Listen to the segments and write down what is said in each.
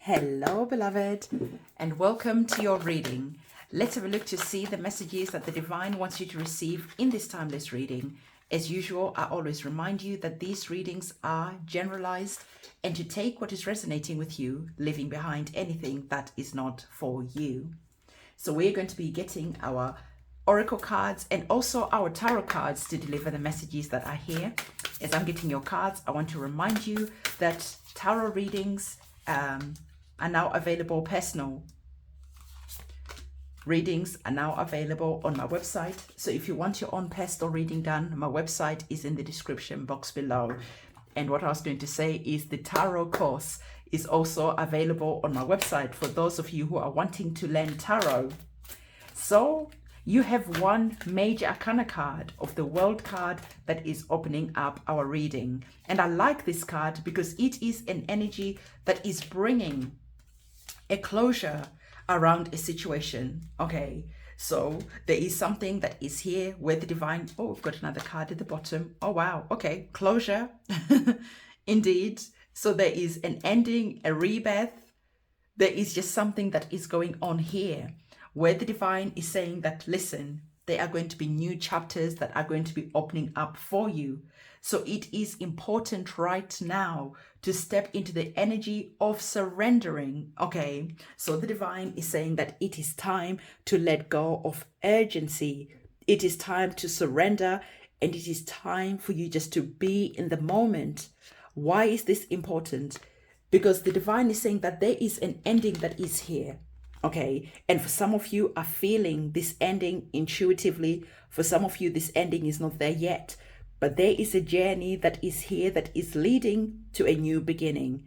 Hello, beloved, and welcome to your reading. Let's have a look to see the messages that the Divine wants you to receive in this timeless reading. As usual, I always remind you that these readings are generalized and to take what is resonating with you, leaving behind anything that is not for you. So we're going to be getting our oracle cards and also our tarot cards to deliver the messages that are here. As I'm getting your cards, I want to remind you that tarot readings are now available. Personal readings are now available on my website. So if you want your own personal reading done, my website is in the description box below. And what I was going to say is the tarot course is also available on my website for those of you who are wanting to learn tarot. So you have one major arcana card of the world card that is opening up our reading. And I like this card because it is an energy that is bringing a closure around a situation. Okay, so there is something that is here where the Divine, oh, we've got another card at the bottom. Oh, wow. Okay, closure. Indeed. So there is an ending, a rebirth. There is just something that is going on here where the Divine is saying that, listen, there are going to be new chapters that are going to be opening up for you. So it is important right now to step into the energy of surrendering. Okay, so the Divine is saying that it is time to let go of urgency. It is time to surrender, and it is time for you just to be in the moment. Why is this important? Because the Divine is saying that there is an ending that is here. Okay, and for some of you are feeling this ending intuitively. For some of you, this ending is not there yet. But there is a journey that is here that is leading to a new beginning.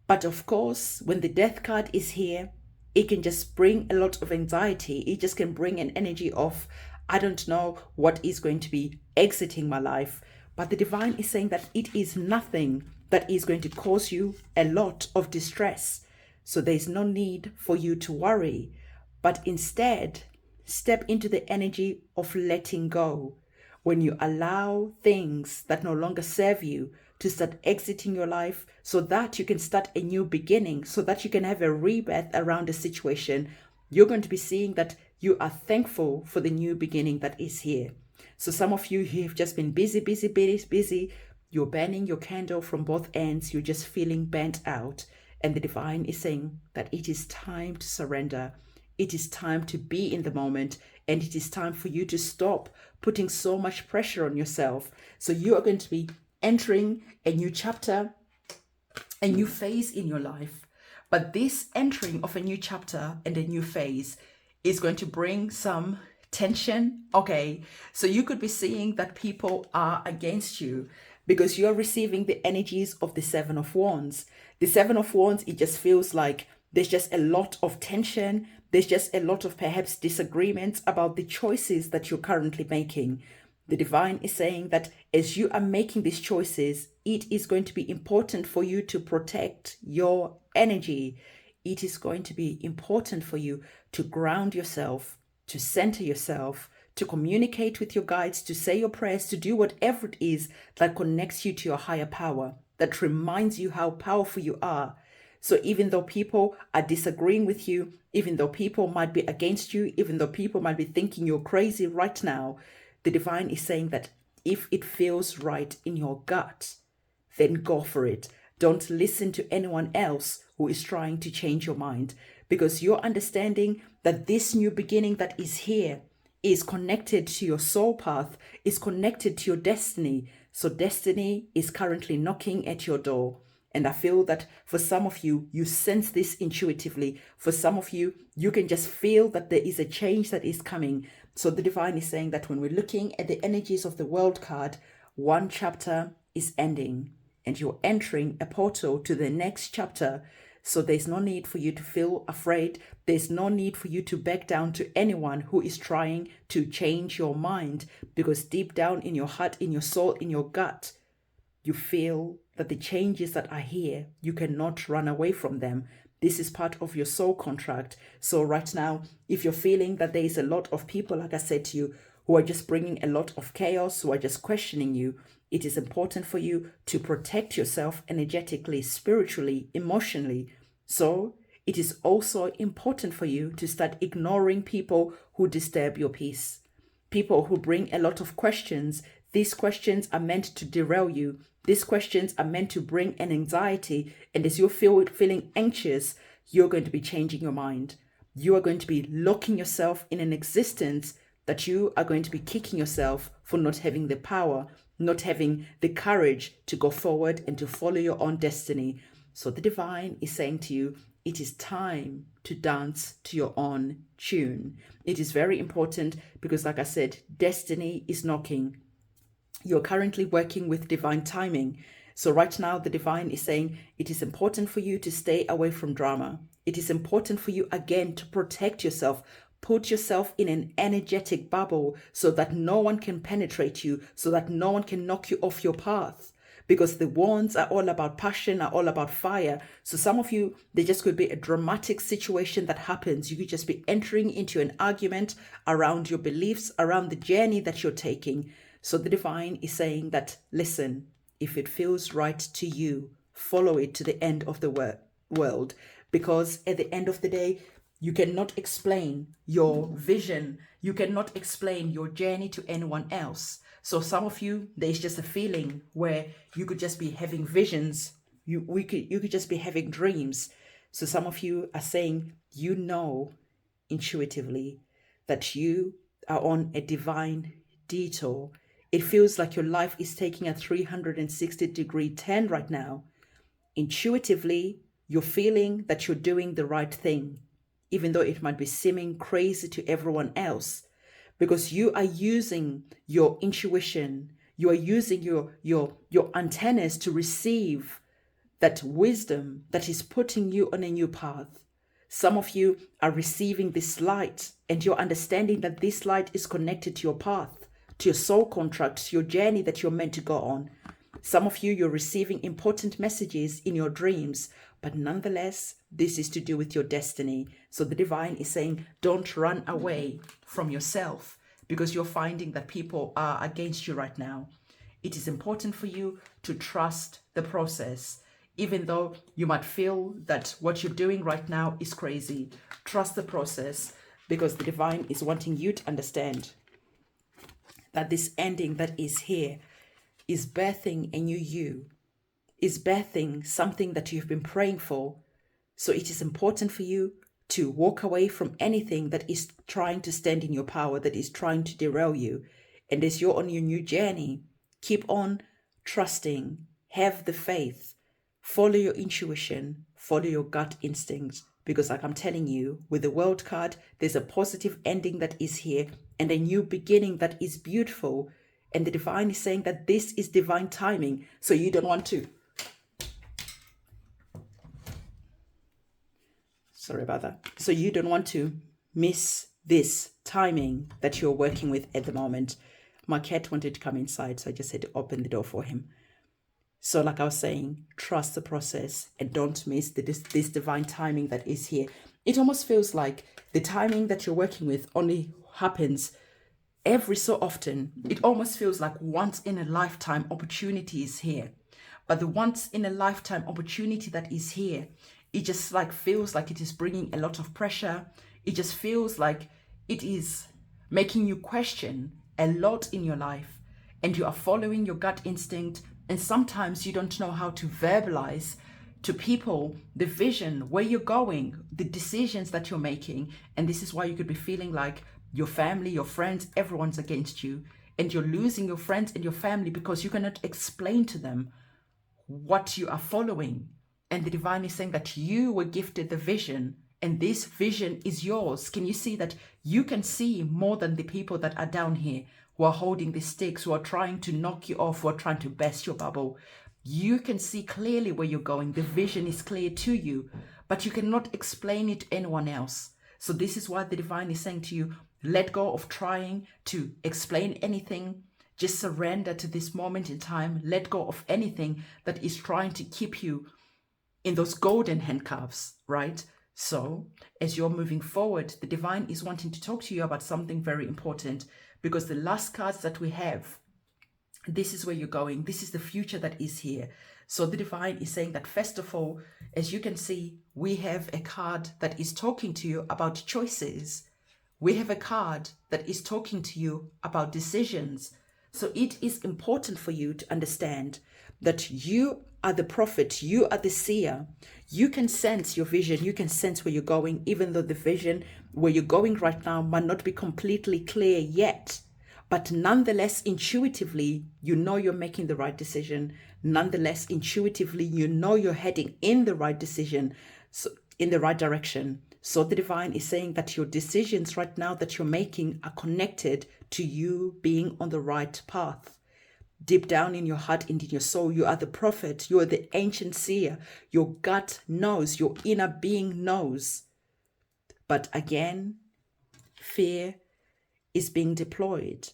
But of course, when the death card is here, it can just bring a lot of anxiety. It just can bring an energy of, I don't know what is going to be exiting my life. But the Divine is saying that it is nothing that is going to cause you a lot of distress. So there's no need for you to worry, but instead step into the energy of letting go. When you allow things that no longer serve you to start exiting your life so that you can start a new beginning, so that you can have a rebirth around a situation, you're going to be seeing that you are thankful for the new beginning that is here. So some of you have just been busy. You're burning your candle from both ends. You're just feeling burnt out. And the Divine is saying that it is time to surrender. It is time to be in the moment, and it is time for you to stop putting so much pressure on yourself. So you are going to be entering a new chapter, a new phase in your life. But this entering of a new chapter and a new phase is going to bring some tension. Okay, so you could be seeing that people are against you because you're receiving the energies of the Seven of Wands. The Seven of Wands, it just feels like there's just a lot of tension. There's just a lot of perhaps disagreements about the choices that you're currently making. The Divine is saying that as you are making these choices, it is going to be important for you to protect your energy. It is going to be important for you to ground yourself, to center yourself, to communicate with your guides, to say your prayers, to do whatever it is that connects you to your higher power, that reminds you how powerful you are. So even though people are disagreeing with you, even though people might be against you, even though people might be thinking you're crazy right now, the Divine is saying that if it feels right in your gut, then go for it. Don't listen to anyone else who is trying to change your mind, because you're understanding that this new beginning that is here is connected to your soul path, is connected to your destiny. So destiny is currently knocking at your door. And I feel that for some of you, you sense this intuitively. For some of you, you can just feel that there is a change that is coming. So the Divine is saying that when we're looking at the energies of the world card, one chapter is ending and you're entering a portal to the next chapter. So there's no need for you to feel afraid. There's no need for you to back down to anyone who is trying to change your mind, because deep down in your heart, in your soul, in your gut, you feel that the changes that are here, you cannot run away from them. This is part of your soul contract. So right now, if you're feeling that there is a lot of people, like I said to you, who are just bringing a lot of chaos, who are just questioning you, it is important for you to protect yourself energetically, spiritually, emotionally. So it is also important for you to start ignoring people who disturb your peace, people who bring a lot of questions. These questions are meant to derail you. These questions are meant to bring an anxiety. And as you're feeling anxious, you're going to be changing your mind. You are going to be locking yourself in an existence that you are going to be kicking yourself for not having the power, not having the courage to go forward and to follow your own destiny. So the divine is saying to you, it is time to dance to your own tune. It is very important because, like I said, destiny is knocking. You're currently working with divine timing. So right now, the divine is saying it is important for you to stay away from drama. It is important for you, again, to protect yourself. Put yourself in an energetic bubble so that no one can penetrate you, so that no one can knock you off your path. Because the wands are all about passion, are all about fire. So some of you, there just could be a dramatic situation that happens. You could just be entering into an argument around your beliefs, around the journey that you're taking. So the divine is saying that, listen, if it feels right to you, follow it to the end of the world. Because at the end of the day, you cannot explain your vision. You cannot explain your journey to anyone else. So some of you, there's just a feeling where you could just be having visions. You could just be having dreams. So some of you are saying, you know intuitively that you are on a divine detour. It feels like your life is taking a 360-degree turn right now. Intuitively, you're feeling that you're doing the right thing, even though it might be seeming crazy to everyone else, because you are using your intuition, you are using your antennas to receive that wisdom that is putting you on a new path. Some of you are receiving this light, and you're understanding that this light is connected to your path, to your soul contract, to your journey that you're meant to go on. Some of you, you're receiving important messages in your dreams, but nonetheless, this is to do with your destiny. So the divine is saying, don't run away from yourself because you're finding that people are against you right now. It is important for you to trust the process. Even though you might feel that what you're doing right now is crazy, trust the process, because the divine is wanting you to understand that this ending that is here is birthing a new you, is birthing something that you've been praying for. So it is important for you to walk away from anything that is trying to stand in your power, that is trying to derail you. And as you're on your new journey, keep on trusting, have the faith, follow your intuition, follow your gut instincts. Because like I'm telling you, with the World card, there's a positive ending that is here and a new beginning that is beautiful. And the divine is saying that this is divine timing. So you don't want to. Sorry about that. So you don't want to miss this timing that you're working with at the moment. My cat wanted to come inside, so I just had to open the door for him. So like I was saying, trust the process and don't miss this divine timing that is here. It almost feels like the timing that you're working with only happens every so often. It almost feels like once in a lifetime opportunity is here. But the once in a lifetime opportunity that is here, it just like feels like it is bringing a lot of pressure. It just feels like it is making you question a lot in your life, and you are following your gut instinct. And sometimes you don't know how to verbalize to people the vision, where you're going, the decisions that you're making. And this is why you could be feeling like your family, your friends, everyone's against you, and you're losing your friends and your family because you cannot explain to them what you are following. And the divine is saying that you were gifted the vision, and this vision is yours. Can you see that you can see more than the people that are down here who are holding the sticks, who are trying to knock you off, who are trying to burst your bubble? You can see clearly where you're going. The vision is clear to you, but you cannot explain it to anyone else. So this is why the divine is saying to you, let go of trying to explain anything. Just surrender to this moment in time. Let go of anything that is trying to keep you in those golden handcuffs, right? So as you're moving forward, the divine is wanting to talk to you about something very important, because the last cards that we have, this is where you're going. This is the future that is here. So the divine is saying that, first of all, as you can see, we have a card that is talking to you about choices. We have a card that is talking to you about decisions. So it is important for you to understand that you are the prophet, you are the seer. You can sense your vision, you can sense where you're going, even though the vision where you're going right now might not be completely clear yet. But nonetheless, intuitively, you know you're making the right decision. Nonetheless, intuitively, you know you're heading in the right decision, so in the right direction. So the divine is saying that your decisions right now that you're making are connected to you being on the right path. Deep down in your heart and in your soul, you are the prophet, you are the ancient seer. Your gut knows, your inner being knows. But again, fear is being deployed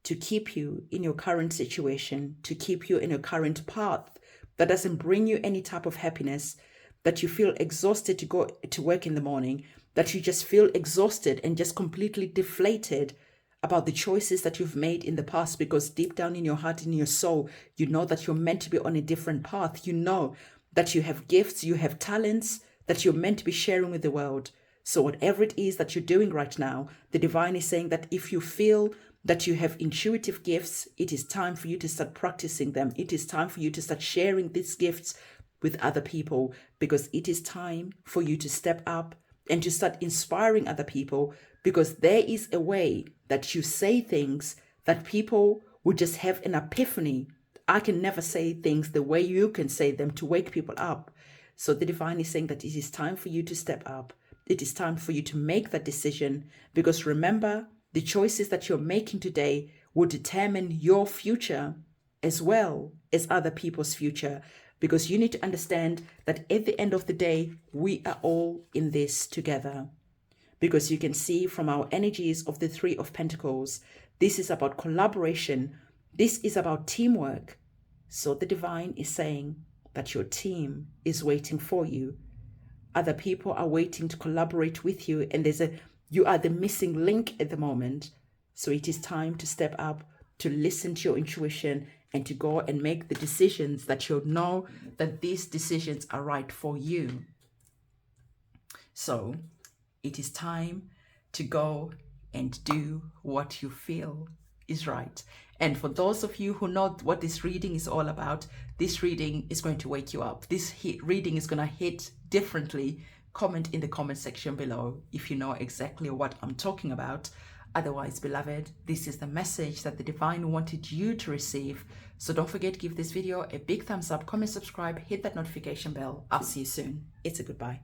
to keep you in your current situation, to keep you in your current path that doesn't bring you any type of happiness, that you feel exhausted to go to work in the morning, that you just feel exhausted and just completely deflated about the choices that you've made in the past, because deep down in your heart and in your soul, you know that you're meant to be on a different path. You know that you have gifts, you have talents that you're meant to be sharing with the world. So whatever it is that you're doing right now, the divine is saying that if you feel that you have intuitive gifts, it is time for you to start practicing them. It is time for you to start sharing these gifts with other people, because it is time for you to step up and to start inspiring other people, because there is a way that you say things that people will just have an epiphany. I can never say things the way you can say them to wake people up. So the divine is saying that it is time for you to step up. It is time for you to make that decision, because remember, the choices that you're making today will determine your future as well as other people's future, because you need to understand that at the end of the day, we are all in this together. Because you can see from our energies of the Three of Pentacles, this is about collaboration. This is about teamwork. So the divine is saying that your team is waiting for you. Other people are waiting to collaborate with you, and you are the missing link at the moment. So it is time to step up, to listen to your intuition, and to go and make the decisions that you know that these decisions are right for you. So it is time to go and do what you feel is right. And for those of you who know what this reading is all about, this reading is going to wake you up. This reading is going to hit differently. Comment in the comment section below if you know exactly what I'm talking about. Otherwise, beloved, this is the message that the divine wanted you to receive. So don't forget to give this video a big thumbs up, comment, subscribe, hit that notification bell. I'll see you soon. It's a goodbye.